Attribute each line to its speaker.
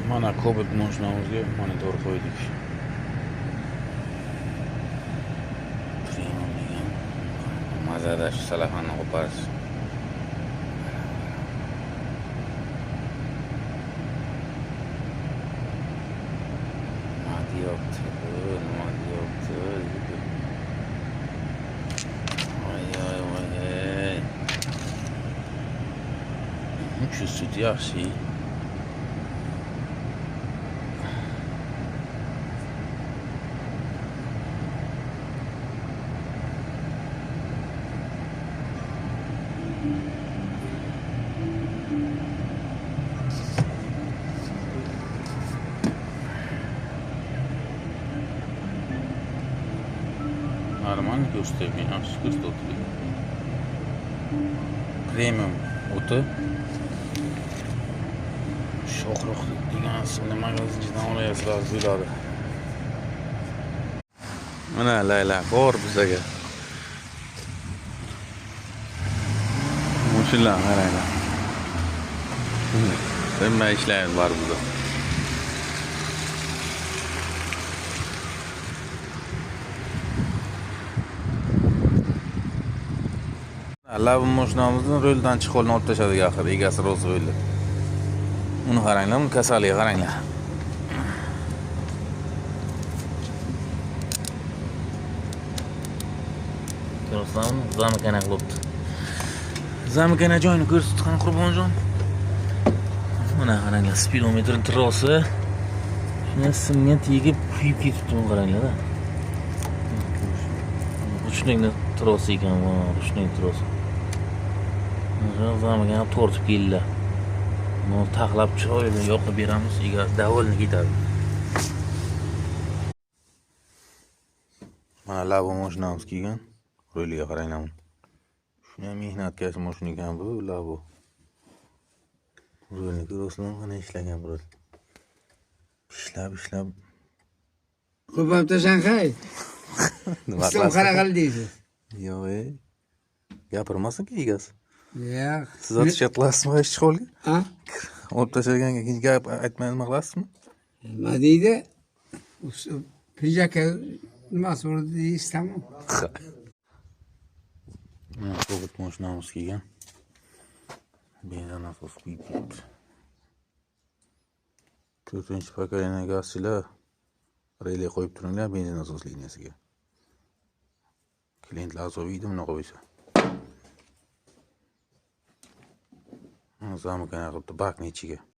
Speaker 1: Mana Cobalt mashinamizga monitor qo'ydik. Premium degan mazada shu salafani qo'parish. Nima deyapti? Voy. Shu sut yaxshi. Нормально göstermiyor. Şükür oturuyor. Premium otu. Sho'xroq degan ismli magazinchidan olayapsizlar bo'ladi. Mana Layla bor bizaga. Mushullar qaranglar. Hamma ishlar bor bizda. Lavabo mashinamizni roldan chiqolni olib tashladik axir, egasi rozi bo'ldi. Uni qaranglar, uni kasaliga qaranglar. Ko'rsam, zamkana qilibdi. Zamkana joyini ko'rsatgan Qurbonjon. Mana qaranglar, speedometr trosi. Shuna simga tegib kuyib ketibdi, uni qaranglar. Ruchnikni trosi ekan, ruchnik trosi. Zamkana tortib keldi. Bunu taxlab chiroyli yoqib beramiz, egasi davolni ketadi. Mana Lavabo mashinamiz kelgan. Ro'yliga qaranglar. Shuna mehnatkash mashina ekan bu Lavabo. Ro'yni ko'rasizlar, qana ishlagan bu. Ishlab.
Speaker 2: Ko'pamta Shanxay. Islom qaraqal deysiz.
Speaker 1: Yo'q, gapirmasin egasi.
Speaker 2: Yo'q.
Speaker 1: Siz atishga qilasizmi ish chiqolga?
Speaker 2: Ha?
Speaker 1: Olib tashlaganga keyin gap aytmay nima qilasizmi?
Speaker 2: Nima deydi? Pijaka nimasi bor deysiz tamom.
Speaker 1: Mana Cobalt mashinamiz kelgan. Benzin nasos kuyib ketdi. 4-pokoleniya gazchilar relay qo'yib turinglar benzin nasos liniyasiga. Klientlar azobiydi bunaqa bo'lsa. Zamkana qilibdi bakni ichiga.